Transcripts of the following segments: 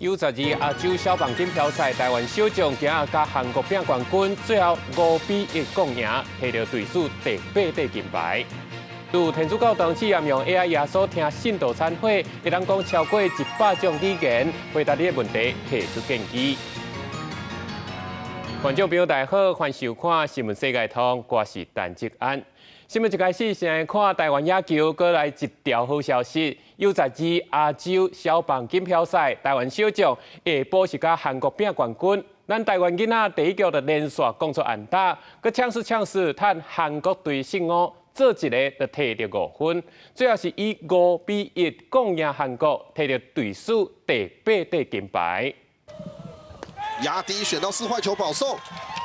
U12亚洲小棒锦标赛，台湾小将今日甲韩国拼冠军，最后5-1共赢，摕到队史第8块金牌。由天主教堂企业用 AI 耶稣听信徒参会，会当讲超过100种语言，回答你的问题，提出建议。观众朋友大家好，欢迎收看新闻世界通，我是陈志安。新闻一开始，先来看台湾野球，过来一条好消息。U12亚洲小棒锦标赛，台湾小将下晡是甲韩国拼冠军。咱台湾囡仔第一局就连续攻出安打，佮抢死，趁韩国队胜误，做一个就摕到5分。最后是以5-1共赢韩国，摕到队史第8块金牌。压低选到4坏球保送，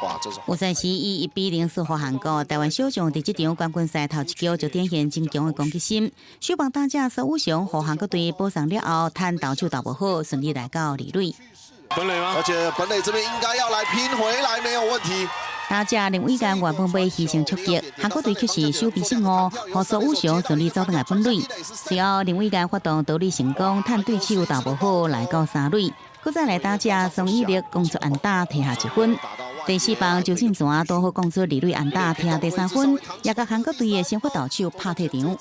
哇，这是。有赛时以1-0输予韩国，台湾小将伫这场冠军赛头一局就展现真强的攻击心。小棒打者苏武雄，互韩国队补上了后，趁投手投不好，顺利来到二垒。本垒吗？而且本垒这边应该要来拼回来，没有问题。打者林伟干原本要牺牲出击，韩国队却是手臂失误，互苏武雄顺利走回来本垒。随后林伟干发动倒垒成功，趁对手投不好来到3垒。搁再来打者宋以力攻出安打，摕下1分。第4棒周信全都好攻出2垒安打，摕下第3分，也甲韩国队的先发投手拍退场。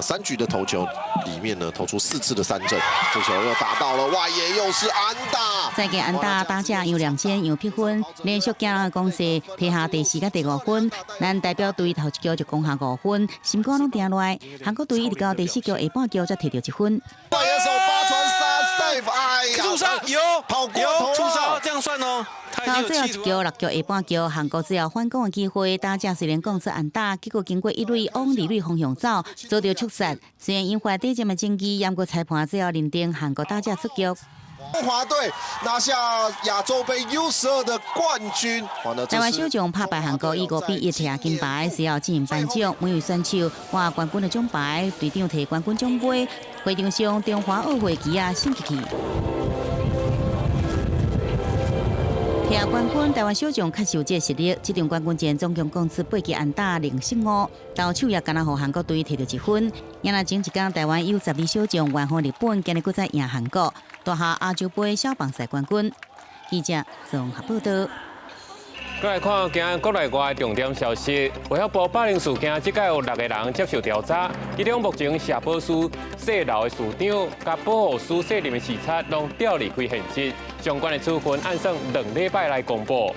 3局的投球里面呢，投出4次的3振，这球又打到了外野，又是安打。再给安打打者杨亮先杨批分，连续行的攻势，摕下第4甲第5分。咱代表队头一局就攻下5分，心肝拢定落来。韩国队一直到第4局下半局才摕到1分。外野手8传3 save， 哎呀，触杀有跑过头了，触杀这样算哦。到最后一局6局下半局，韩国只有反攻的机会，打者虽然攻出安打，结果经过1垒往2垒方向走，遭到触杀。虽然引发第一阵的争议，不过裁判最后认定韩国打者出局。中华队拿下亚洲杯 U12的冠军。台湾小将拍败韩国，以5-1摕下金牌，随后进行颁奖，每位选手获冠军的奖牌，队长摕冠军奖杯，会场上中华奥会旗啊升起去。摕下冠军，台湾小将确实有这实力。这场冠军战总共攻出8支安打，0失误，投手也敢若互韩国队摕到1分。也若前一天，台湾U12小将援互日本，今日搁再赢韩国，夺下亚洲杯小棒赛冠军。记者综合报道。再来看今日国内外重点消息，卫福部霸凌事件，即届有6个人接受调查，其中目前社保司谢楼的司长、甲保护司谢林的视察，拢调离开现职，相关的处分按算2礼拜来公布。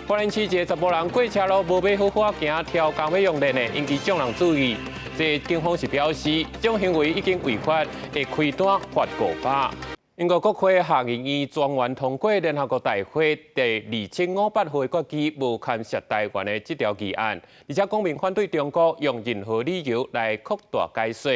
花莲市一个10人过车路无买好法行，挑工业用链的，引起众人注意。这警方是表示，这种行为已经违法，会开单罚500。英国国会下议院专员通过联合国大会第2758号决议，无干涉台湾的这条议案，而且公明反对中国用任何理由来扩大解说。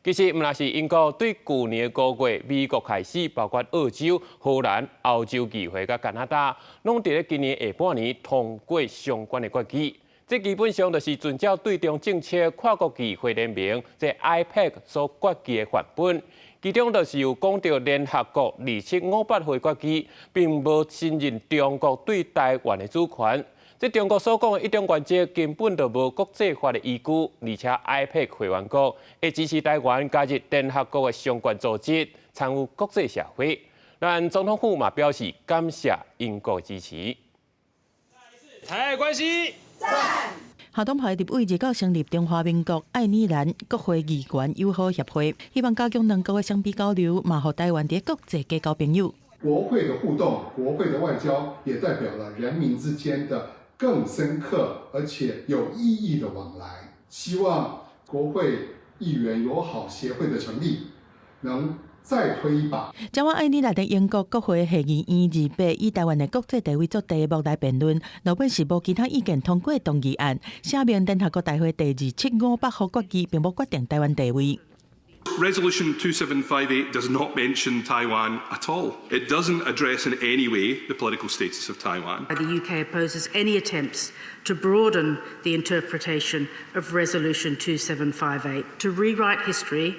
其实，唔那是英国对去年5月美国开始，包括澳洲、荷兰、欧洲议会甲加拿大，拢伫咧今年下半年通过相关的决议。这基本上就是遵照对中政策跨国议会联盟即 IPAC 所决议的范本。其中就是有讲到联合国2758号决议，并无承认中国对台湾的主权。即中国所讲的一中原则根本就无国际法的依据，而且 IPAC 会员国会支持台湾加入联合国的相关组织，参与国际社会。但总统府嘛表示感谢英国的支持。台海关系。夏东派立委日到成立中华民国爱尔兰国会议员友好协会，希望加强两国的双边交流，嘛互台湾伫国际结交朋友。国会的互动，国会的外交，也代表了人民之间的更深刻而且有意义的往来。希望国会议员友好协会的成立，能再推一把。将我爱尔兰的英国国会下议院2-8以台湾的国际地位做题目来辩论，老本是无其他意見通過動議案，寫明聯合國大會第2758號決議並無決定台灣地位。Resolution 2758 does not mention Taiwan at all. It doesn't address in any way the political status of Taiwan. The UK opposes any attempts to broaden the interpretation of Resolution 2758 to rewrite history.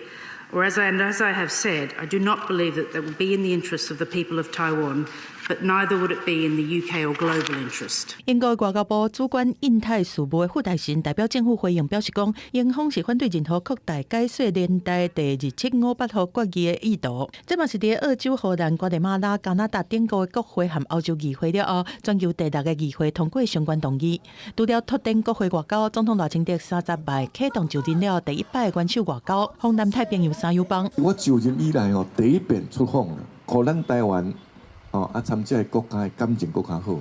As I have said, I do not believe that would be in the interests of the people of Taiwan but neither would it be in the UK or global interest. 英国外交部主管印太事务的副大臣代表政府回应表示讲，英方是反对任何扩大解说年代第2758号决议的意图。这嘛是伫澳洲、荷兰、瓜地马拉、加拿大等国的国会和欧洲议会了后，全球第6个议会通过相关动议。除了拓展国会外交，总统赖清德30摆启动就任了第100个元首外交，访南太平洋3友邦。我就任以来第一遍出访了，让咱台湾参加国家的感情更加好，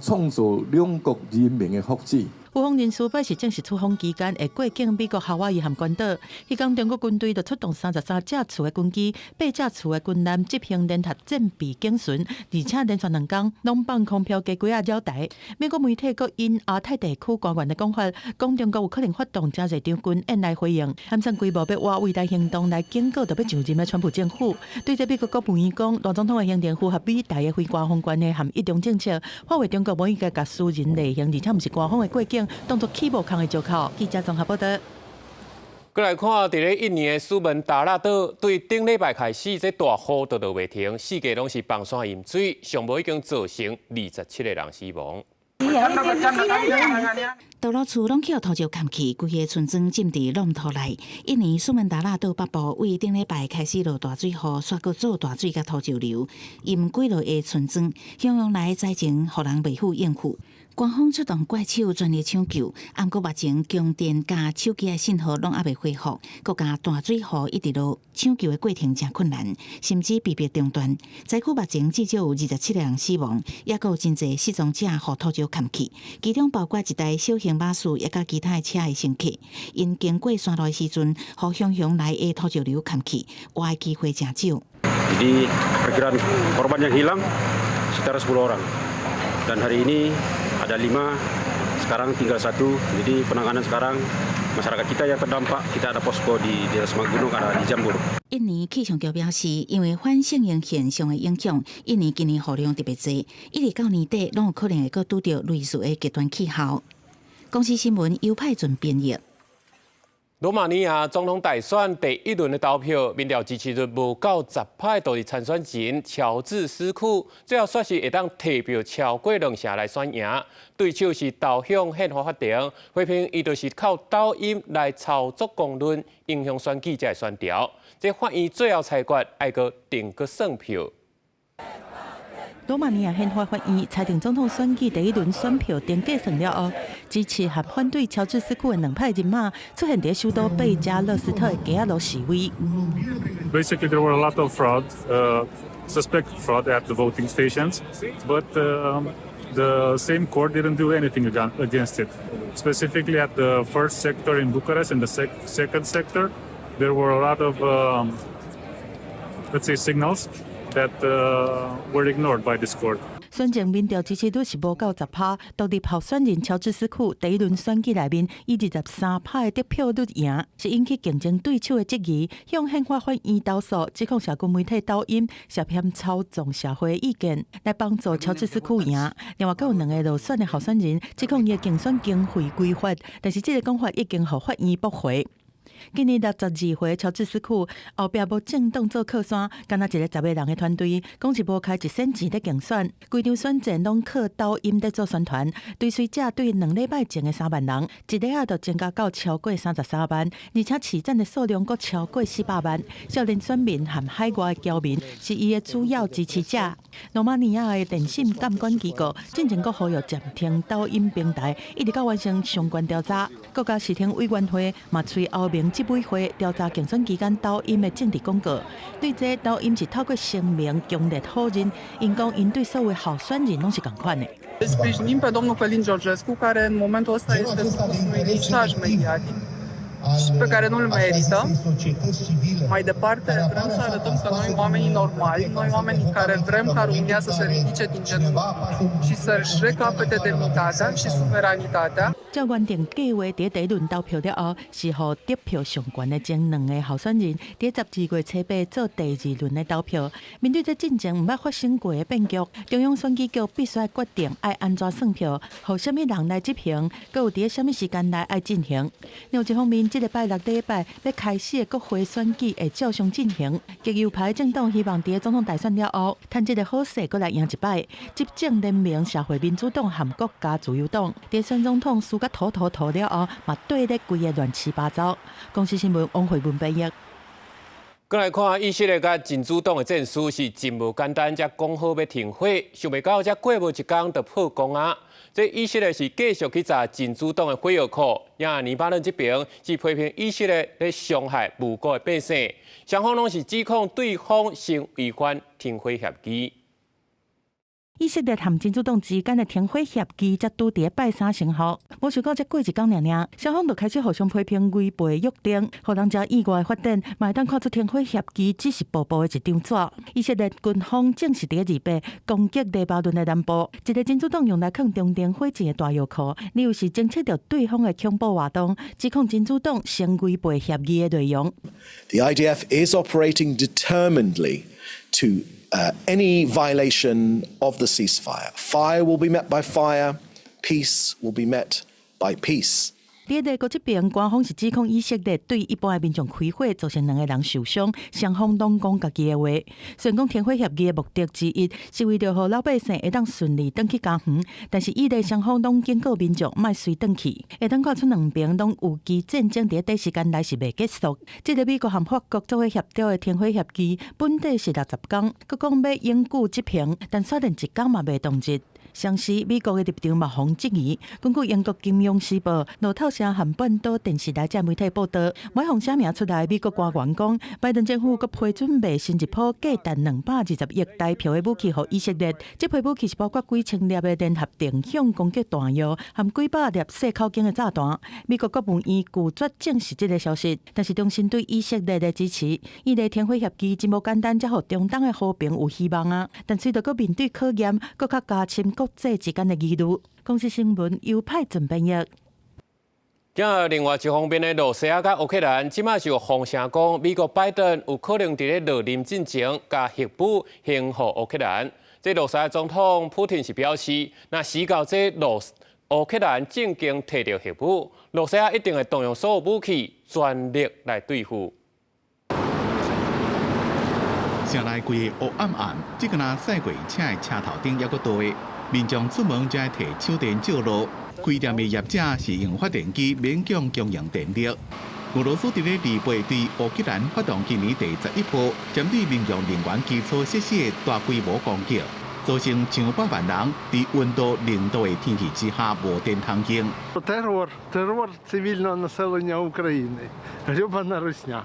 创造两国人民的福祉。有访人士表示，正是出访期间会过境美国夏威夷和关岛。迄天中国军队就出动33架次的军机、8架次的军舰执行联合战备警巡，而且连续2天拢放空飘加几啊绕台。美国媒体阁因亚太地区官员的讲法，讲中国有可能发动真侪场军演来回应，喊上规模要挖未来行动来警告特别上任的川普政府。对这美国国务院讲，大总统的行程符合美台的非官方关系和一中政策，化为中国无意甲私人类型，而且毋是官方的过境。当作起无空的借口。记者综合报道。再来看，伫咧印尼的苏门答腊岛，对顶礼拜开始，这大雨都未停，四界拢是崩山淹水，上无已经造成27个人死亡。道路厝拢去土石陷去，规个村庄浸伫浪土内。印尼苏门答腊岛北部为顶礼拜开始落大水雨，煞阁做大水甲土石流，淹几落个村庄，向阳来灾情，互人未赴应付。官方出动怪手全力抢救，暗过目前供电加手机的信号拢还未恢复，国加大水雨一直落，抢救的过程真困难，甚至被迫中断。灾区目前至少有27个人死亡，也有真侪失踪者互土石陷去，其中包括一台小型巴士，也甲其他车的乘客。因经过山路的时阵，互向阳来的土石流陷去，活的机会真少。Jadi perkiraan korban yang hilang sekitar 10 orang dan hari ini ada 5, sekarang tinggal 1. Jadi penanganan sekarang masyarakat kita yang terdampak, kita ada posko di atas gunung, ada di Jambul. 印尼气象局表示，因为反盛型现象的影响，印尼今年雨量特别多，一直到年底，拢有可能会阁拄到类似的极端气候。公司新闻由派准编译。罗马尼亚总统大选第1轮的投票，民调支持率无够10%，都是参选人乔治斯库，最后算是会当提票超过2成来选赢。对手是投向宪法法庭，批评伊就是靠抖音来操作公论，影响选举才会选调。这法院最后裁决，爱个定个算票。罗马尼亚宪法法院裁定总统选举第1轮选票登记算了后，支持和反对乔治斯库的2派人马出现在首都贝加勒斯特的街仔路示威。Basically, there were a lot of fraud, suspected fraud at the voting stations, but the same court didn't do anything against it. Specifically at the first sector in Bucharest and the second sector, there were a lot of, let's say, signals that were ignored by this court. 选前民调支持率是无够10%，独立候选人乔治斯库第1轮选举内面以23%的得票率赢，是引起竞争对手的质疑，向宪法法院投诉，指控社群媒体抖音涉嫌操纵社会意见，来帮助乔治斯库赢。另外，还有2个落选的候选人指控伊的竞选经费规法，但是这个讲法已经被法院驳回。今年62岁乔治斯库后壁无政党做靠山，敢若一个10个人的团队，讲是无开1仙钱在竞选，规场选战拢靠抖音在做宣传。追随者对2礼拜前的3万人，一日就增加到超过33万，而且市站的数量阁超过400万。少年选民和海外的侨民是伊的主要支持者。罗马尼亚的电信监管机构进前阁呼吁暂停抖音平台，一直到完成相关调查。国家视听委员会嘛随后明执委会调查竞选期间抖音的政治广告。对这抖音是透过声明强烈否认，因讲因对所有候选人拢是同款的。Sprijinim pe domnul Călin Georgescu, care în momentul ăsta este supus unui lișaj mediatic și pe care nu-l merită. Mai departe, vrem să arătăm că noi, oamenii normali, noi, oamenii care vrem ca România să se ridice din genunchi și să-și recapete demnitatea și suveranitatea, 照原定计划，伫第一轮投票了后，是互得票上悬的前2个候选人，伫12月初8做第2轮的投票。面对这进前毋捌发生过的变局，中央选举局必须决定爱安怎算票，互什么人来执行，佮有伫什么时间内爱进行。另一方面，这礼拜6礼拜要开始的国会选举会照常进行。极右派政党希望伫总统大选了后，趁这个好势，佮来赢一摆。执政联盟社会民主党和国家自由党伫选总统输甲妥了后，嘛对咧规个乱七八糟。公司新闻王慧文编译。再来看以色列甲真主党的战事是真无简单，才讲好要停火，想袂到才过无一天就破功啊！这以色列是继续去查真主党的火药库，也黎巴嫩这边是批评以色列咧伤害无辜的百姓，双方拢是指控对方先违反停火协议。以色列和真主党之间的停火协议才拄伫拜三生效，无想到才过一天尔，双方就开始互相批评违背约定，互人家意外的发展，嘛会当看出停火协议只是薄薄的一张纸。以色列军方正式伫2八攻击黎巴嫩的南部，一个真主党用来抗中电火箭的大药库，理由是侦测到对方的恐怖活动，指控真主党先违背协议的内容。The IDF is operating determinedly to any violation of the ceasefire. Fire will be met by fire, peace will be met by peace. 伫俄国这边，官方是指控以色列对一般的民众开火，造成2个人受伤，双方拢讲家己的话。虽然讲停火协议的目的之一是为了让老百姓会当顺利回去家园，但是伊个双方拢警告民众莫随回去，会当看出2边拢有机战争伫短时间内是未结束。这个美国和法国做伙协调的停火协议，本底是60天，佮讲要永久执行，但虽然1天嘛未动日。相时，美国的立场嘛防质疑。根据英国《金融时报》、路透社和半岛电视台媒体报道，每项声明出来，美国官员讲，拜登政府佮批准卖新一批价值220亿大票的武器给以色列。这批武器是包括几千粒的联合定向攻击弹药和几百粒细口径的炸弹。美国国务院拒绝证实这个消息，但是中心对以色列的支持，伊个停火协议真无简单，才互中东的和平有希望啊！但随着佮面对考验，佮较加深国际之间的疑虑。公司新闻由派准编译。另外一方面的罗西亚甲乌克兰，即马是有风声讲，美国拜登有可能伫咧落任进前，甲核武献互乌克兰。这罗西亚总统普京是表示，若时到这乌克兰正经摕到核武，罗西亚一定会动用所有武器，全力来对付。城内规个黑暗暗，只敢若驶过车的车头顶还阁倒，民众出门才摕手电照路。开店的业者是用发电机勉强供应电力。俄罗斯伫咧2月对乌克兰发动今年第11波针对民用能源基础设施的大规模攻击，造成上百万人伫温度0度的天气之下无电通行。Терор цивільного населення України. Любана русня.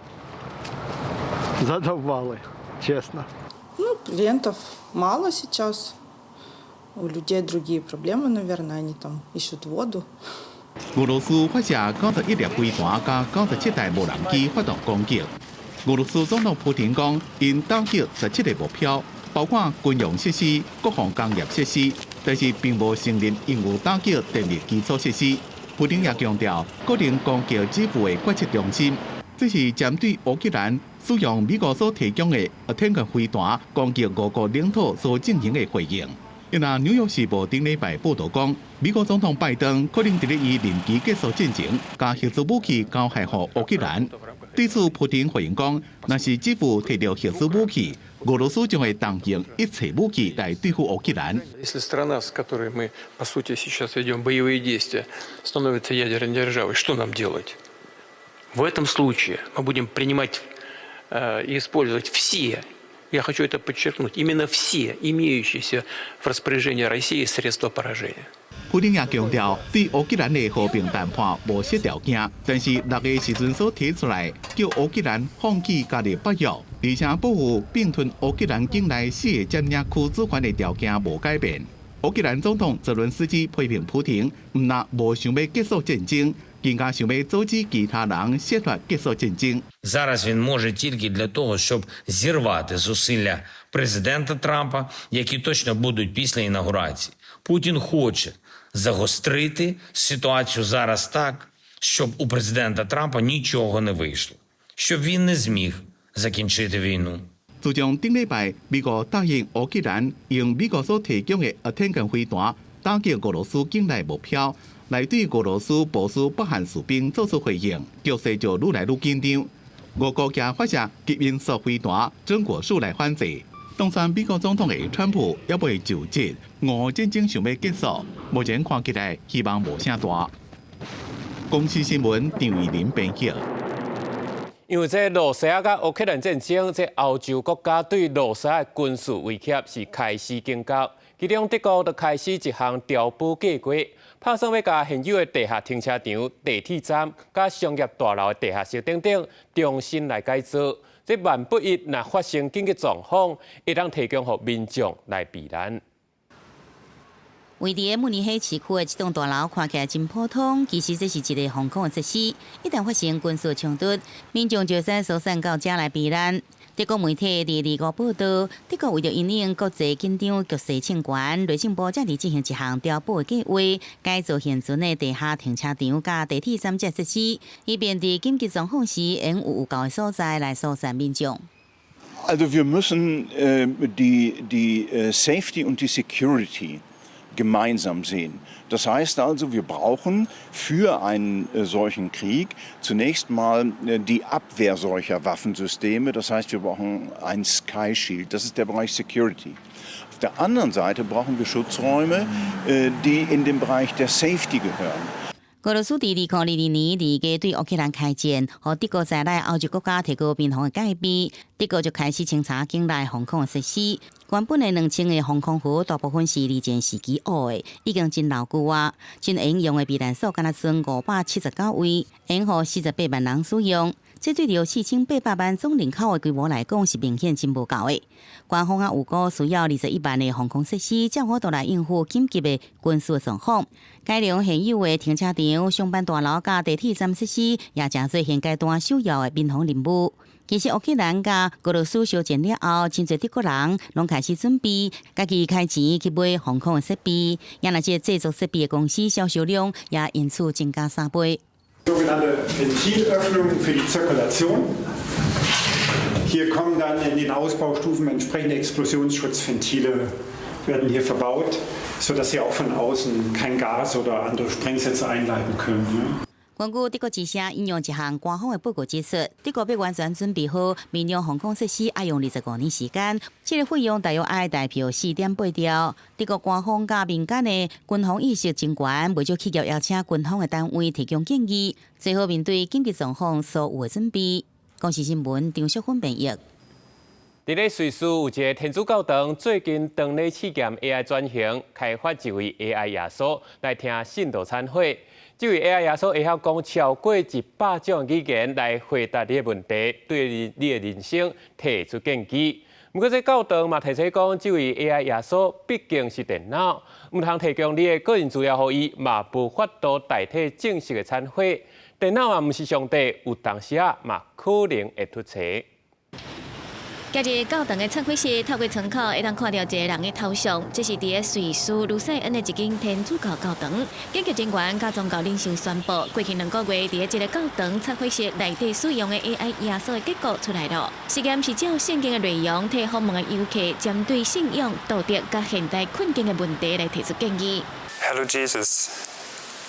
Задовбали, чесно. Клиентов мало сейчас. У людей другие проблемы, наверное, они там ищут воду. 俄罗斯发射91粒飞弹加97台无人机发动攻击。俄罗斯总统普京讲，因打击17个目标，包括军用设施、国防工业设施，但是并无承认因有打击电力基础设施。普京也强调，个人攻击支付的决策中心，这是针对乌克兰使用美国所提供的天克飞弹攻击俄国领土所进行的回应。因那《纽约时报》顶礼拜报道讲，美国总统拜登可能伫咧伊任期结束进前，将核子武器交还予乌克兰。对此，普京回应讲，若是基辅摕到核子武器，俄罗斯将会动用一切武器来对付乌克兰。Если страна, с которой мы, по сути, сейчас ведем боевые действия, становится ядерной державой, что нам делать? В этом случае мы будем принимать и использовать все. Я хочу это подчеркнуть. Именно все имеющиеся в распоряжении России средства поражения. 普京也强调，对乌克兰的和平谈判无设条件，但是6个时阵所提出来，叫乌克兰放弃家己北约，而且保护并吞乌克兰境内4个占领区主权的条件无改变。乌克兰总统泽伦斯基批评普京，唔但无想要结束战争。更加想要阻止其他人试图结束战争。Зараз він може тільки для того, щоб зірвати зусилля президента Трампа, які точно будуть після інаугурації. Путін хоче загострити ситуацію зараз так, щоб у президента Трампа нічого не вийшло, щоб він не зміг закінчити війну. 自從頂禮拜美國答應烏克蘭用美國所提供嘅Atenkan飛彈打擊俄羅斯境內目標，來對俄羅斯部署北韓士兵作出回應，局勢就愈來愈緊張。俄國也發射極音速飛彈中國數來反制。當選美國總統嘅川普也未就職，俄戰爭想要結束，目前看起來希望無啥大。公司新聞張怡林編輯。因為這羅西亞甲烏克蘭戰爭，這歐洲國家對羅西亞軍事威脅是開始警覺。其中德國就開始一項調補計劃，打算要將現有的地下停車場、地鐵站、甲商業大樓的地下室等等重新來改造。這萬不一若發生緊急狀況，會當提供予民眾來避難。位於慕尼黑市區的這棟大樓看起來真普通，其實這是一個防空的設施。一旦發生軍事衝突，民眾就使疏散到這來避難。德國媒體225報道，德國為了因應國際緊張局勢情況，內政部正在進行一項調補的計劃，改造現存的地下停車場甲地鐵站這設施，以便在緊急狀況時，用有夠的所在來疏散民眾。Also wir müssen die Safety und die Security gemeinsam sehen. Das heißt also, wir brauchen für einen solchen Krieg zunächst mal die Abwehr solcher Waffensysteme. Das heißt, wir brauchen ein Sky Shield. Das ist der Bereich Security. Auf der anderen Seite brauchen wir Schutzräume, die in den Bereich der Safety gehören. 俄羅斯在2022年2月對烏克蘭開戰，和德國在內歐洲國家提高邊防的戒備，德國就開始清查境內防空的設施。原本的2000個防空壕大部分是二戰時期學的，已經真老舊啊。真應用的避難所，敢若剩579位，應予48萬人使用。這對着4800萬總人口的規模來講，是明顯真無夠的。官方也有估需要21萬的防空設施，才可度來應付緊急的軍事狀況。改良現有的停車場、上班大樓甲地鐵站設施，也正做現階段首要的民防任務。其實烏克蘭甲俄羅斯相戰了後，真濟德國人攏開始準備，家己開錢去買防空的設備，也那些製作設備的公司銷售量也因此增加3倍。Sogenannte Ventilöffnungen für die Zirkulation. Hier kommen dann in den Ausbaustufen entsprechende Explosionsschutzventile werden hier verbaut, sodass sie auch von außen kein Gas oder andere Sprengsätze einleiten können. 根據德國之聲引用一項官方的報告指出，德國要完全準備好民用防空設施，要用25年時間。這個費用大約要代表4.8兆。德國官方甲民間的軍防意識真懸，為咗企業邀請軍方的單位提供建議，最好面對緊急狀況所有的準備。公視新聞張淑芬編譯。在咧瑞士有一個天主教堂最近當咧試驗 AI 轉型，開發一位 AI 耶穌來聽信徒參會。這位 AI 耶穌會曉講超過100種語言來回答你的問題，對你的人生提出建議。不過，這教堂嘛提出講，這位 AI 耶穌畢竟是電腦，唔通提供你的個人資料給伊，嘛無法度代替正式的參會。電腦嘛唔是上帝，有當時啊嘛可能會突襲。今日教堂的參會室透過窗口會當看到一個人的頭像，這是在瑞士盧塞恩的一間天主教教堂。研究人員甲宗教領袖宣布，過去2個月在這個教堂參會室內底使用的 AI 耶穌的結果出來了。實驗是照聖經的內容，替訪問的遊客針對信仰、道德甲現代困境的問題來提出建議。Hello Jesus.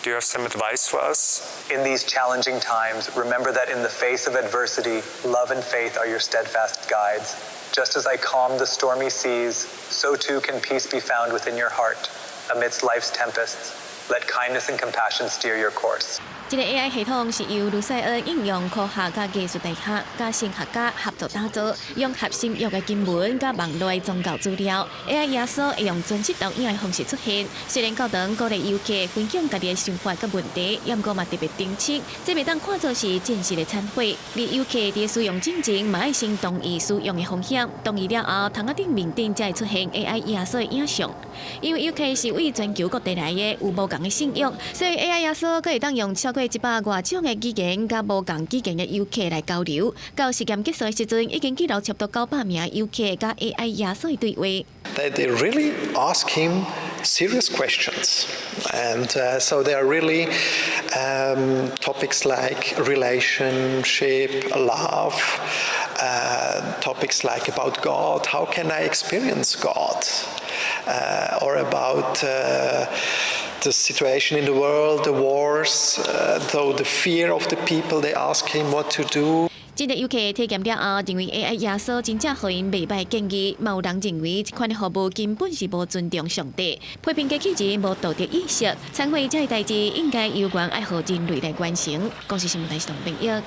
Do you have some advice for us? In these challenging times, remember that in the face of adversity, love and faith are your steadfast guides. Just as I calm the stormy seas, so too can peace be found within your heart. Amidst life's tempests, let kindness and compassion steer your course. 這個 AI 系統是由盧塞恩應用科學甲技術大學甲神學家合作打造，用核心約嘅經文甲網絡宗教資料 ，AI 耶穌會用全息投影嘅方式出現。雖然教堂鼓勵遊客分享家己嘅想法甲問題，不過嘛特別定期，這袂當看作是正式嘅參會。而遊客喺使用進前，嘛要先同意使用嘅風險，同意了後，窗仔頂面頂才會出現 AI 耶穌嘅影像。因為遊客是為全球各地來嘅，有無同嘅信仰，所以 AI 耶穌可以當用超過100多種嘅語言，甲無同語言嘅遊客來交流。到實驗結束嘅時陣，已經記錄差不多900名遊客甲 AI 耶穌嘅對話。They really ask him serious questions. And so there are really topics like relationship, love, topics like about God, how can I experience God? Or about the situation in the world, the wars, though the fear of the people, they ask him what to do. 这个游客体验了后，认为 AI 耶稣真正互因袂歹建议，嘛有人认为这款的服务根本是无尊重上帝，批评机器人无道德意识，参会这个代志应该有关爱互人类来完成。公司新闻台是唐炳玉。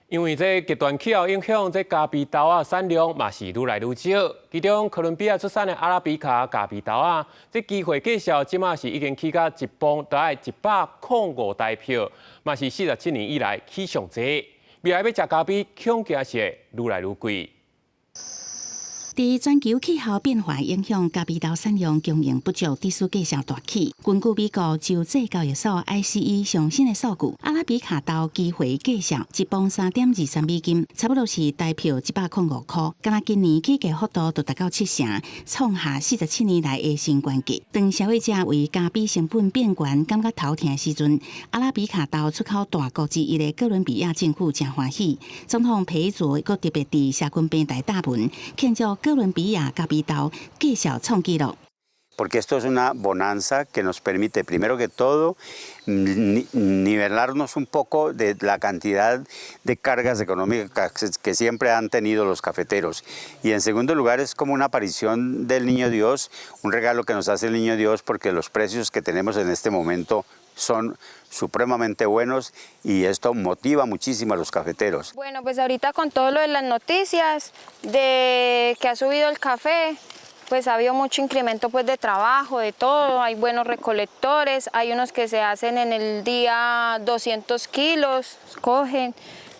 因为这极端气候影响，这咖啡豆啊产量嘛是愈来愈少。其中哥伦比亚出产的阿拉比卡咖啡豆啊，这机会介绍即马是已经起到一磅大概105台票，嘛是47年以来起上济。未来要食咖啡，恐惊是会愈来愈贵。伫全球气候变化影响，咖啡豆产量供应不足，指数继续大起。根据美国州际交易所 ICE 上新的数据，阿拉比卡豆机会介绍1磅3.23美金，差不多是台票105块。敢若今年起价幅度就达到7%，创下47年来的新关价。当消费者为咖啡成本变悬感觉头疼的时阵，阿拉比卡豆出口大国之一的哥伦比亚政府真欢喜。总统佩佐阁特别伫社群平台大文庆祝哥伦比亚咖啡豆继续创纪录。Porque esto es una bonanza que nos permite, primero que todo, nivelarnos un poco de la cantidad de cargas económicas que siempre han tenido los cafeteros. Y en segundo lugar, es como una aparición del Niño Dios, un regalo que nos hace el Niño Dios, porque los precios que tenemos en este momento son supremamente buenos y esto motiva muchísimo a los cafeteros. Bueno, pues ahorita con todo lo de las noticias, de que ha subido el café, pues ha habido mucho incremento pues de trabajo, de todo, hay buenos recolectores, hay unos que se hacen en el día 200 kilos, cogen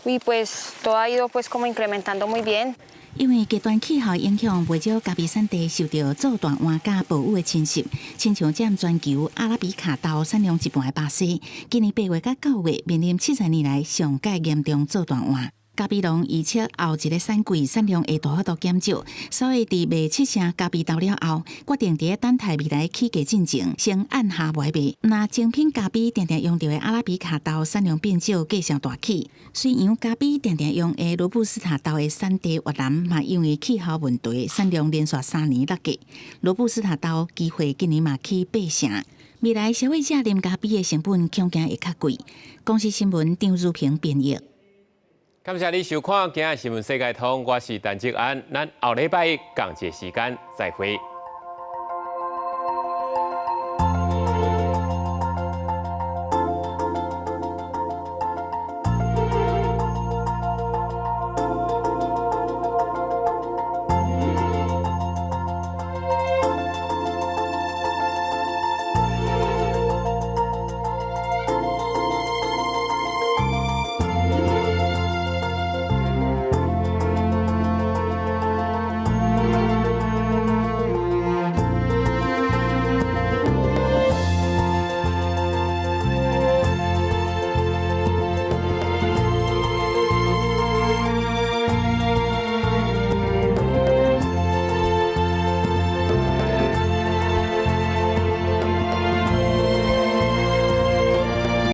y pues todo ha ido pues como incrementando muy bien. 因为极端气候影响，不少咖啡产地受到做断换甲暴雨的侵袭，亲像占全球阿拉比卡豆产量一半的巴西，今年8月到9月面临70年来上界严重做断换。咖啡农预测后一个产季产量会大幅度减少，所以伫卖7成咖啡豆了后，决定伫等待未来起价进程，先按下买卖。那精品咖啡常常用到的阿拉比卡豆产量变少，继续大起。虽然咖啡常常用的罗布斯塔豆的产地越南嘛，因为气候问题，产量连续3年落价。罗布斯塔豆机会今年嘛起8成。未来消费者啉咖啡的成本恐惊会较贵。公司新闻张如平编译。感谢你收看今日新闻世界通，我是陈志安，咱后礼拜一同一时间再会。